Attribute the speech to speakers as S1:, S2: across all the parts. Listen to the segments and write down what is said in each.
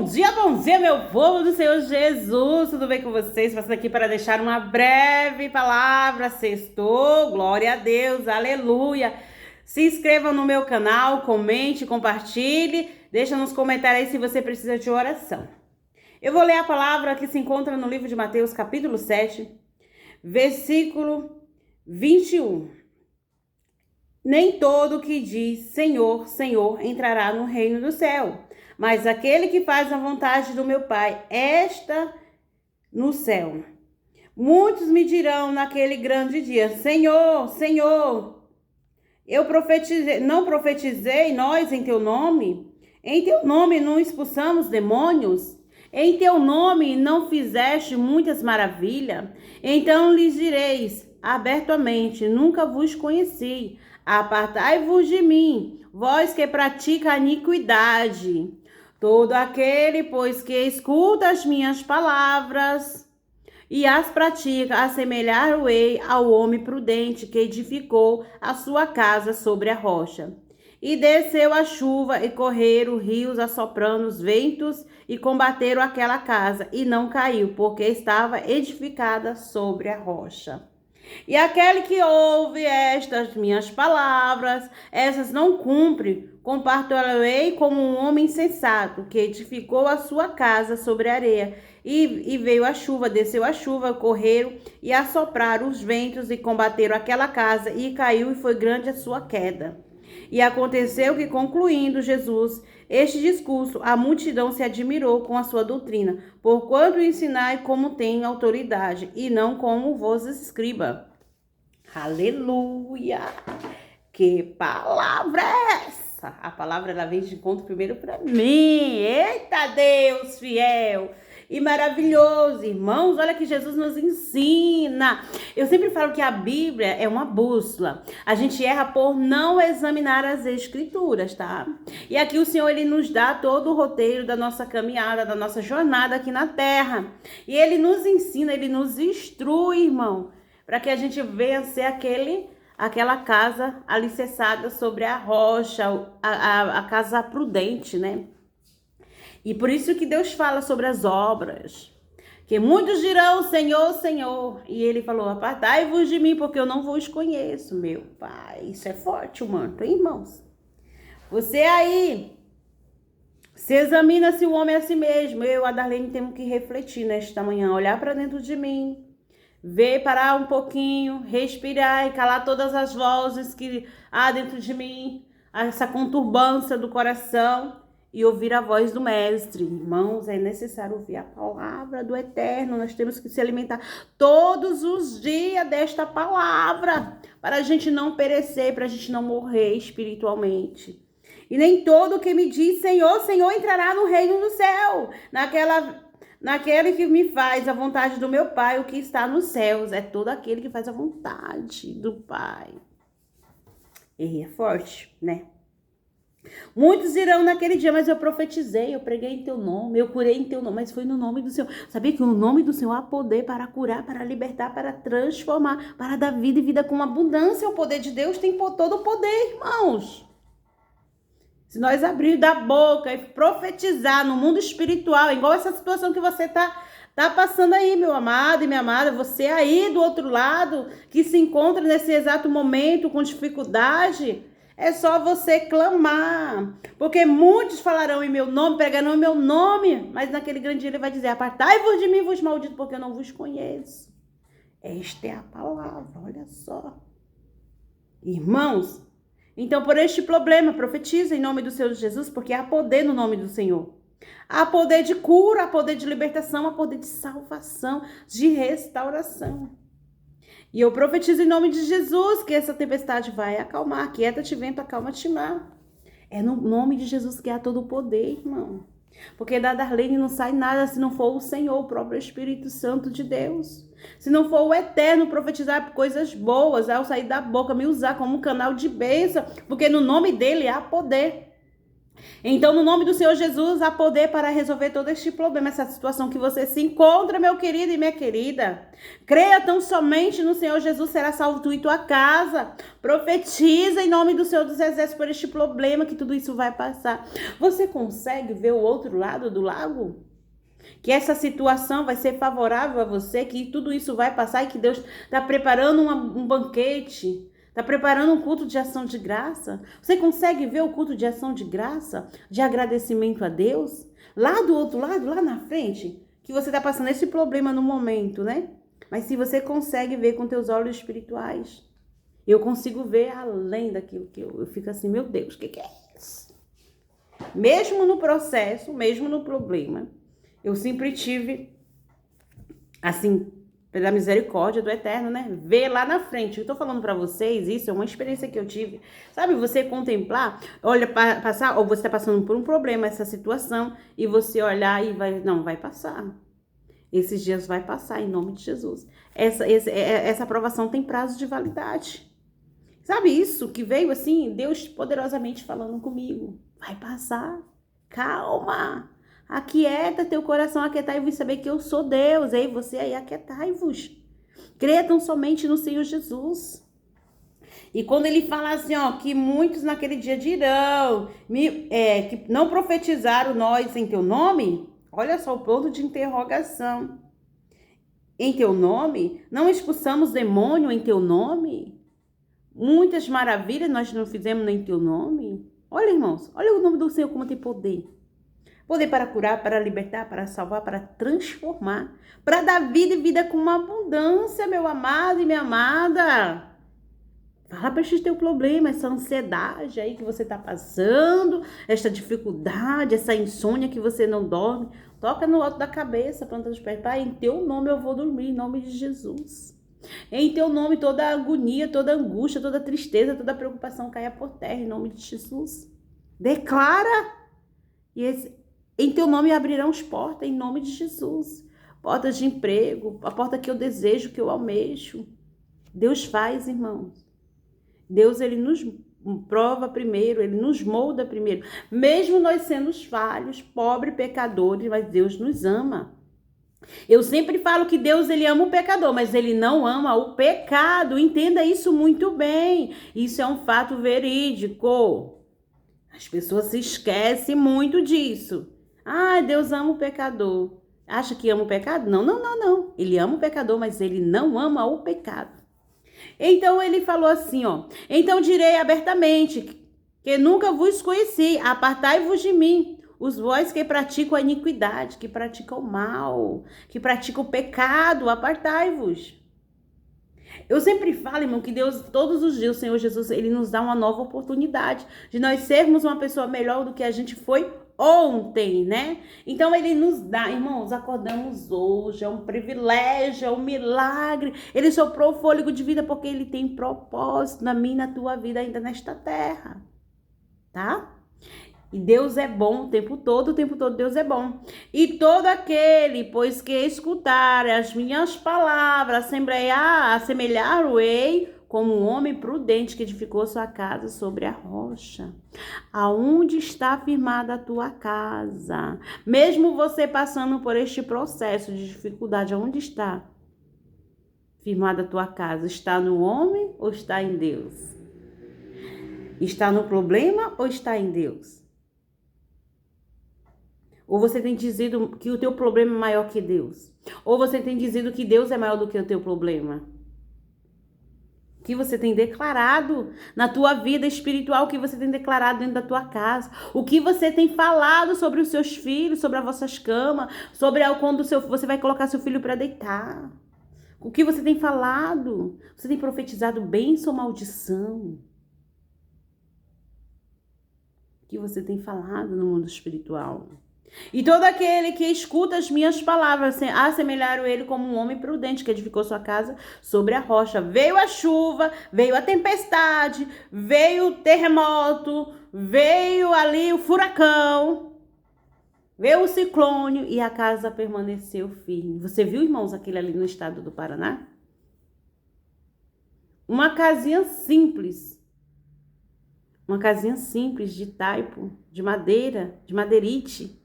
S1: bom dia, meu povo do Senhor Jesus, tudo bem com vocês? Passando aqui para deixar uma breve palavra, sextou, glória a Deus, aleluia. Se inscreva no meu canal, comente, compartilhe, deixa nos comentários aí se você precisa de oração. Eu vou ler a palavra que se encontra no livro de Mateus, capítulo 7, versículo 21. Nem todo que diz Senhor, Senhor entrará no reino do céu, mas aquele que faz a vontade do meu Pai está no céu. Muitos me dirão naquele grande dia: Senhor, Senhor, não profetizei nós em teu nome? Em teu nome não expulsamos demônios? Em teu nome não fizeste muitas maravilhas? Então lhes direis abertamente: nunca vos conheci. Apartai-vos de mim, vós que pratica a iniquidade. Todo aquele, pois, que escuta as minhas palavras e as pratica, assemelhar-o-ei ao homem prudente que edificou a sua casa sobre a rocha. E desceu a chuva, e correram rios, assoprando os ventos, e combateram aquela casa, e não caiu, porque estava edificada sobre a rocha. E aquele que ouve estas minhas palavras, essas não cumpre, compartilharei como um homem insensato, que edificou a sua casa sobre a areia. E veio a chuva, desceu a chuva, correram e assopraram os ventos e combateram aquela casa, e caiu, e foi grande a sua queda. E aconteceu que, concluindo Jesus este discurso, a multidão se admirou com a sua doutrina, porquanto ensinai como tem autoridade, e não como vos escriba. Aleluia! Que palavra é essa? A palavra ela vem de encontro primeiro para mim. Eita Deus fiel e maravilhoso, irmãos, olha que Jesus nos ensina. Eu sempre falo que a Bíblia é uma bússola. A gente erra por não examinar as escrituras, tá? E aqui o Senhor, ele nos dá todo o roteiro da nossa caminhada, da nossa jornada aqui na terra. E ele nos ensina, ele nos instrui, irmão, para que a gente venha ser aquela casa alicerçada sobre a rocha, a casa prudente, né? E por isso que Deus fala sobre as obras, que muitos dirão Senhor, Senhor, e ele falou: apartai-vos de mim, porque eu não vos conheço, meu Pai. Isso é forte, o manto, hein, irmãos? Você aí, se examina se o homem é a si mesmo. Eu, a Darlene, temos que refletir nesta manhã, olhar para dentro de mim, ver, parar um pouquinho, respirar e calar todas as vozes que há dentro de mim, essa conturbância do coração, e ouvir a voz do Mestre. Irmãos, é necessário ouvir a palavra do Eterno. Nós temos que se alimentar todos os dias desta palavra, para a gente não perecer, para a gente não morrer espiritualmente. E nem todo que me diz Senhor, Senhor entrará no reino do céu, naquele que me faz a vontade do meu Pai, o que está nos céus. É todo aquele que faz a vontade do Pai. E é forte, né? Muitos irão naquele dia: mas eu profetizei, eu preguei em teu nome, eu curei em teu nome, mas foi no nome do Senhor. Sabia que no nome do Senhor há poder para curar, para libertar, para transformar, para dar vida e vida com abundância. O poder de Deus tem todo o poder, irmãos. Se nós abrir da boca e profetizar no mundo espiritual, igual essa situação que você tá passando aí, meu amado e minha amada, você aí do outro lado, que se encontra nesse exato momento com dificuldade, é só você clamar, porque muitos falarão em meu nome, pregarão em meu nome, mas naquele grande dia ele vai dizer: apartai-vos de mim, vos maldito, porque eu não vos conheço. Esta é a palavra, olha só. Irmãos, então por este problema, profetiza em nome do Senhor Jesus, porque há poder no nome do Senhor. Há poder de cura, há poder de libertação, há poder de salvação, de restauração. E eu profetizo em nome de Jesus que essa tempestade vai acalmar. Quieta-te, vento, acalma-te, mar. É no nome de Jesus que há todo o poder, irmão. Porque da Darlene não sai nada se não for o Senhor, o próprio Espírito Santo de Deus. Se não for o Eterno profetizar coisas boas, ao sair da boca, me usar como um canal de bênção. Porque no nome dele há poder. Então, no nome do Senhor Jesus, há poder para resolver todo este problema, essa situação que você se encontra, meu querido e minha querida. Creia tão somente no Senhor Jesus, será salvo tu e tua casa. Profetiza em nome do Senhor dos Exércitos por este problema, que tudo isso vai passar. Você consegue ver o outro lado do lago? Que essa situação vai ser favorável a você, que tudo isso vai passar e que Deus está preparando um banquete. Está preparando um culto de ação de graça? Você consegue ver o culto de ação de graça, de agradecimento a Deus? Lá do outro lado, lá na frente, que você está passando esse problema no momento, né? Mas se você consegue ver com teus olhos espirituais, eu consigo ver além daquilo que eu fico assim, meu Deus, o que é isso? Mesmo no processo, mesmo no problema, eu sempre tive, assim, pela misericórdia do Eterno, né? Ver lá na frente. Eu tô falando para vocês, isso é uma experiência que eu tive. Sabe, você contemplar, olha, passar, ou você tá passando por um problema, essa situação, e você olhar e vai passar. Esses dias vai passar, em nome de Jesus. Essa aprovação tem prazo de validade. Sabe isso que veio assim, Deus poderosamente falando comigo? Vai passar. Calma. Aquieta teu coração, aquietai-vos e saber que eu sou Deus. Ei, você aí, aquietai-vos. Creia tão somente no Senhor Jesus. E quando ele fala assim, ó, que muitos naquele dia dirão, que não profetizaram nós em teu nome, olha só o ponto de interrogação. Em teu nome? Não expulsamos demônio em teu nome? Muitas maravilhas nós não fizemos em teu nome? Olha, irmãos, olha o nome do Senhor como tem poder. Poder para curar, para libertar, para salvar, para transformar, para dar vida e vida com uma abundância, meu amado e minha amada. Fala para esse teu problema, essa ansiedade aí que você está passando, esta dificuldade, essa insônia que você não dorme. Toca no alto da cabeça, planta dos pés. Pai, em teu nome eu vou dormir, em nome de Jesus. Em teu nome toda agonia, toda angústia, toda tristeza, toda preocupação caia por terra, em nome de Jesus. Declara. Em teu nome abrirão as portas, em nome de Jesus. Portas de emprego, a porta que eu desejo, que eu almejo. Deus faz, irmãos. Deus, ele nos prova primeiro, ele nos molda primeiro. Mesmo nós sendo falhos, pobres, pecadores, mas Deus nos ama. Eu sempre falo que Deus, ele ama o pecador, mas ele não ama o pecado. Entenda isso muito bem. Isso é um fato verídico. As pessoas se esquecem muito disso. Ah, Deus ama o pecador. Acha que ama o pecado? Não. Ele ama o pecador, mas ele não ama o pecado. Então ele falou assim, ó. Então direi abertamente que nunca vos conheci. Apartai-vos de mim, os vós que praticam a iniquidade, que praticam o mal, que praticam o pecado. Apartai-vos. Eu sempre falo, irmão, que Deus, todos os dias, o Senhor Jesus, ele nos dá uma nova oportunidade de nós sermos uma pessoa melhor do que a gente foi ontem, né? Então ele nos dá, irmãos, acordamos hoje, é um privilégio, é um milagre. Ele soprou o fôlego de vida porque ele tem propósito na minha e na tua vida ainda nesta terra, tá? E Deus é bom o tempo todo Deus é bom. E todo aquele, pois que escutar as minhas palavras, assemelhar-o-ei como um homem prudente que edificou sua casa sobre a rocha. Aonde está firmada a tua casa? Mesmo você passando por este processo de dificuldade, aonde está firmada a tua casa? Está no homem ou está em Deus? Está no problema ou está em Deus? Ou você tem dizido que o teu problema é maior que Deus? Ou você tem dizido que Deus é maior do que o teu problema? O que você tem declarado na tua vida espiritual, o que você tem declarado dentro da tua casa, o que você tem falado sobre os seus filhos, sobre as vossas camas, sobre quando você vai colocar seu filho para deitar. O que você tem falado? Você tem profetizado bênção ou maldição? O que você tem falado no mundo espiritual? E todo aquele que escuta as minhas palavras, assemelharam ele como um homem prudente que edificou sua casa sobre a rocha. Veio a chuva, veio a tempestade, veio o terremoto, veio ali o furacão, veio o ciclone e a casa permaneceu firme. Você viu, irmãos, aquele ali no estado do Paraná? Uma casinha simples. uma casinha simples de taipo, de madeira, de madeirite.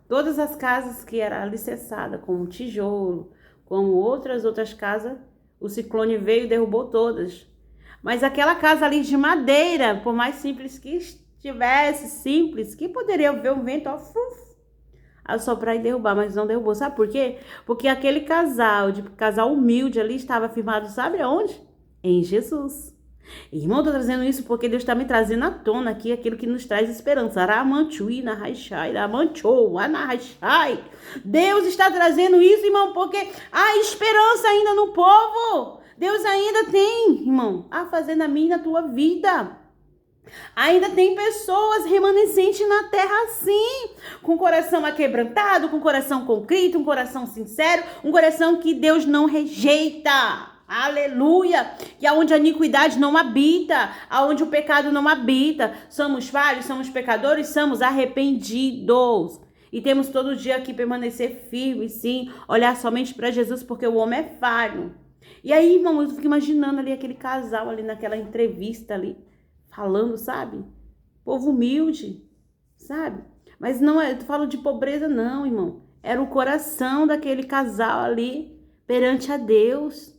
S1: Todas as casas que eram alicerçadas com tijolo, como outras casas, o ciclone veio e derrubou todas. Mas aquela casa ali de madeira, por mais simples que estivesse, simples, que poderia ver um vento, ó, a soprar e derrubar, mas não derrubou. Sabe por quê? Porque aquele casal humilde ali, estava firmado, sabe aonde? Em Jesus. Irmão, tô trazendo isso porque Deus está me trazendo à tona aqui aquilo que nos traz esperança. Deus está trazendo isso, irmão, porque há esperança ainda no povo. Deus ainda tem, irmão, a fazer na minha e na tua vida. Ainda tem pessoas remanescentes na terra assim, com o coração aquebrantado, com o coração contrito, um coração sincero, um coração que Deus não rejeita. Aleluia! Que aonde a iniquidade não habita, aonde o pecado não habita. Somos falhos, somos pecadores, somos arrependidos. E temos todo dia que permanecer firme, sim, olhar somente para Jesus, porque o homem é falho. E aí, irmão, eu fico imaginando ali aquele casal ali naquela entrevista ali, falando, sabe? Povo humilde, sabe? Mas não é, eu falo de pobreza não, irmão. Era o coração daquele casal ali perante a Deus.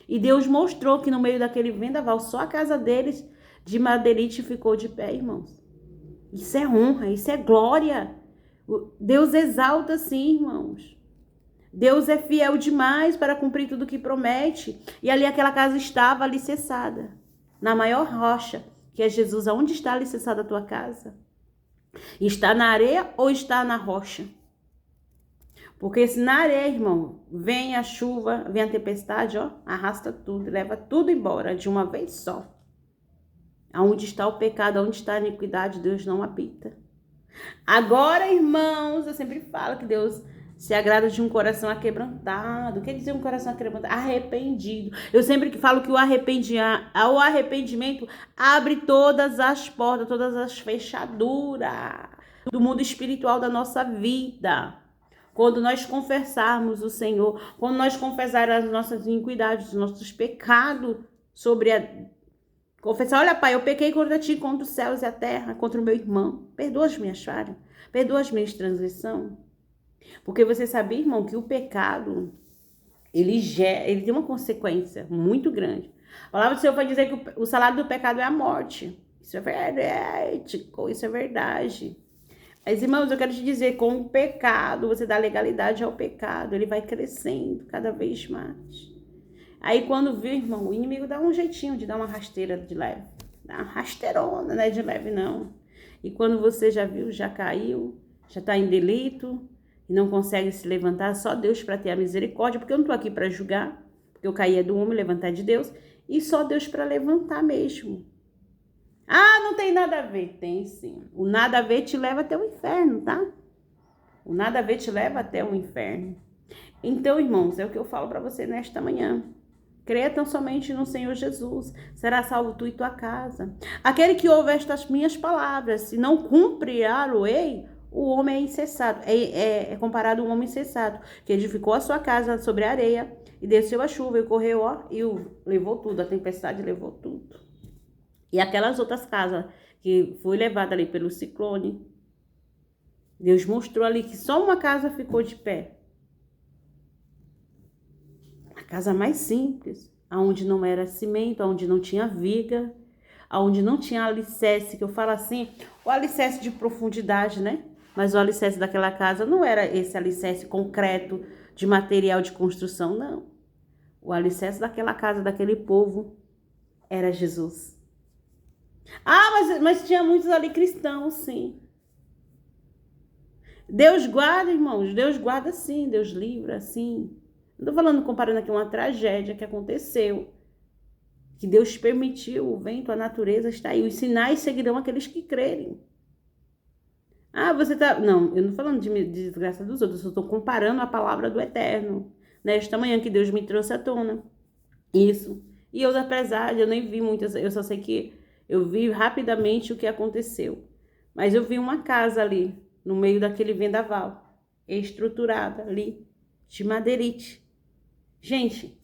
S1: E Deus mostrou que no meio daquele vendaval, só a casa deles de madeirite ficou de pé, irmãos. Isso é honra, isso é glória. Deus exalta sim, irmãos. Deus é fiel demais para cumprir tudo que promete. E ali aquela casa estava alicerçada na maior rocha, que é Jesus. Aonde está alicerçada a tua casa? Está na areia ou está na rocha? Porque se na areia, irmão, vem a chuva, vem a tempestade, ó, arrasta tudo, leva tudo embora de uma vez só. Aonde está o pecado, aonde está a iniquidade, Deus não habita. Agora, irmãos, eu sempre falo que Deus se agrada de um coração aquebrantado. Quer dizer um coração aquebrantado? Arrependido. Eu sempre falo que o arrependimento abre todas as portas, todas as fechaduras do mundo espiritual da nossa vida. Quando nós confessarmos o Senhor, quando nós confessarmos as nossas iniquidades, os nossos pecados confessar, olha, Pai, eu pequei contra ti, contra os céus e a terra, contra o meu irmão. Perdoa as minhas falhas, perdoa as minhas transgressões. Porque você sabia, irmão, que o pecado, ele tem uma consequência muito grande. A palavra do Senhor vai dizer que o salário do pecado é a morte. Isso é verdade, isso é verdade. Mas, irmãos, eu quero te dizer, com o pecado, você dá legalidade ao pecado, ele vai crescendo cada vez mais. Aí, quando vê, irmão, o inimigo dá um jeitinho de dar uma rasteira de leve. Dá uma rasteirona, não é de leve, não. E quando você já viu, já caiu, já está em delito, e não consegue se levantar, só Deus para ter a misericórdia, porque eu não estou aqui para julgar, porque eu caí é do homem, levantar é de Deus, e só Deus para levantar mesmo. Ah, não tem nada a ver. Tem sim. O nada a ver te leva até o inferno, tá? O nada a ver te leva até o inferno. Então, irmãos, é o que eu falo para você nesta manhã. Creia tão somente no Senhor Jesus, será salvo tu e tua casa. Aquele que ouve estas minhas palavras, se não cumprir-á-lo-ei, o homem é insensato. É comparado a um homem insensato, que edificou a sua casa sobre a areia, e desceu a chuva, e correu, ó, e levou tudo, a tempestade levou tudo. E aquelas outras casas que foi levada ali pelo ciclone, Deus mostrou ali que só uma casa ficou de pé. A casa mais simples, aonde não era cimento, aonde não tinha viga, aonde não tinha alicerce, que eu falo assim, o alicerce de profundidade, né? Mas o alicerce daquela casa não era esse alicerce concreto de material de construção, não. O alicerce daquela casa, daquele povo, era Jesus. Ah, mas tinha muitos ali cristãos, sim. Deus guarda, irmãos, Deus guarda sim, Deus livra, sim. Não estou falando, comparando aqui uma tragédia que aconteceu, que Deus permitiu, o vento, a natureza está aí. Os sinais seguirão aqueles que crerem. Ah, você tá... Não, eu não estou falando de desgraça dos outros, eu estou comparando a palavra do Eterno. Nesta manhã que Deus me trouxe à tona. Isso. E eu, apesar de eu nem vi muitas, eu só sei que eu vi rapidamente o que aconteceu. Mas eu vi uma casa ali, no meio daquele vendaval, estruturada ali, de madeirite. Gente,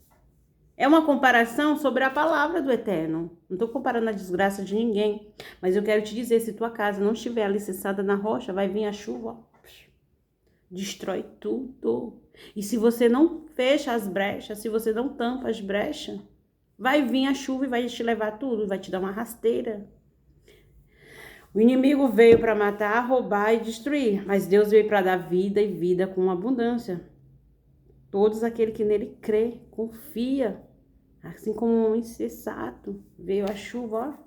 S1: É uma comparação sobre a palavra do Eterno. Não estou comparando a desgraça de ninguém, mas eu quero te dizer, se tua casa não estiver alicerçada na rocha, vai vir a chuva, ó, destrói tudo. E se você não fecha as brechas, se você não tampa as brechas, vai vir a chuva e vai te levar tudo, vai te dar uma rasteira. O inimigo veio para matar, roubar e destruir, mas Deus veio para dar vida e vida com abundância. Todos aqueles que nele crê, confia, assim como um insensato, veio a chuva, ó,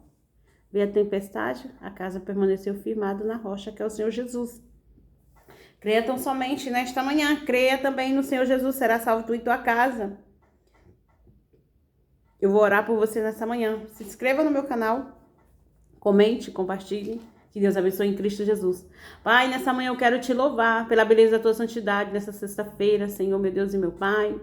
S1: veio a tempestade, a casa permaneceu firmada na rocha, que é o Senhor Jesus. Creia tão somente nesta manhã, creia também no Senhor Jesus, será salvo tu e tua casa. Eu vou orar por você nessa manhã. Se inscreva no meu canal, comente, compartilhe. Que Deus abençoe em Cristo Jesus. Pai, nessa manhã eu quero te louvar pela beleza da tua santidade nessa sexta-feira, Senhor, meu Deus e meu Pai.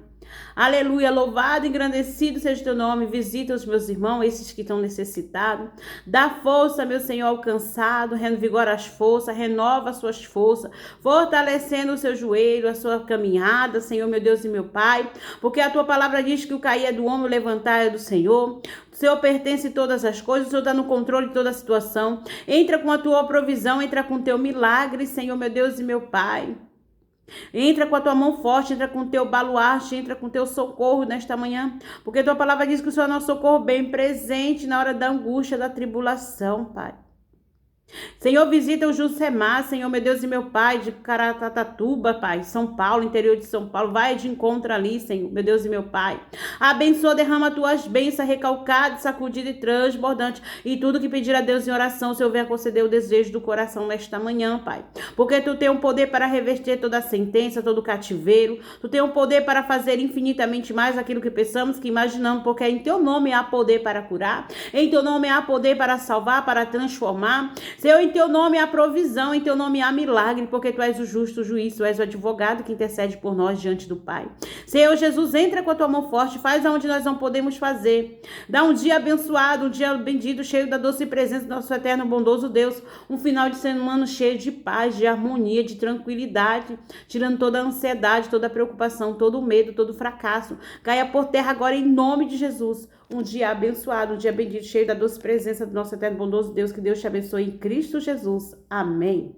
S1: Aleluia, louvado e engrandecido seja o teu nome. Visita os meus irmãos, esses que estão necessitados. Dá força, meu Senhor, ao cansado. Revigora as forças, renova as suas forças. Fortalecendo o seu joelho, a sua caminhada, Senhor, meu Deus e meu Pai. Porque a tua palavra diz que o cair é do homem, o levantar é do Senhor. O Senhor pertence todas as coisas, o Senhor está no controle de toda a situação. Entra com a tua provisão, entra com o teu milagre, Senhor, meu Deus e meu Pai. Entra com a tua mão forte, entra com o teu baluarte, entra com o teu socorro nesta manhã. Porque a tua palavra diz que o Senhor é nosso socorro bem presente na hora da angústia, da tribulação, Pai. Senhor, visita o Jusemar, Senhor, meu Deus e meu Pai, de Caratatatuba, Pai, São Paulo, interior de São Paulo, vai de encontro ali, Senhor, meu Deus e meu Pai. Abençoa, derrama tuas bênçãos, recalcada, sacudida e transbordante, e tudo que pedir a Deus em oração, o Senhor venha conceder o desejo do coração nesta manhã, Pai. Porque tu tem um poder para reverter toda a sentença, todo o cativeiro, tu tem um poder para fazer infinitamente mais aquilo que pensamos, que imaginamos, porque em teu nome há poder para curar, em teu nome há poder para salvar, para transformar. Senhor, em teu nome há provisão, em teu nome há milagre, porque tu és o justo juiz, tu és o advogado que intercede por nós diante do Pai. Senhor Jesus, entra com a tua mão forte, faz aonde nós não podemos fazer. Dá um dia abençoado, um dia bendito, cheio da doce presença do nosso eterno bondoso Deus. Um final de semana cheio de paz, de harmonia, de tranquilidade, tirando toda a ansiedade, toda a preocupação, todo o medo, todo o fracasso. Caia por terra agora em nome de Jesus. Um dia abençoado, um dia bendito, cheio da doce presença do nosso eterno bondoso Deus. Que Deus te abençoe em Cristo Jesus. Amém.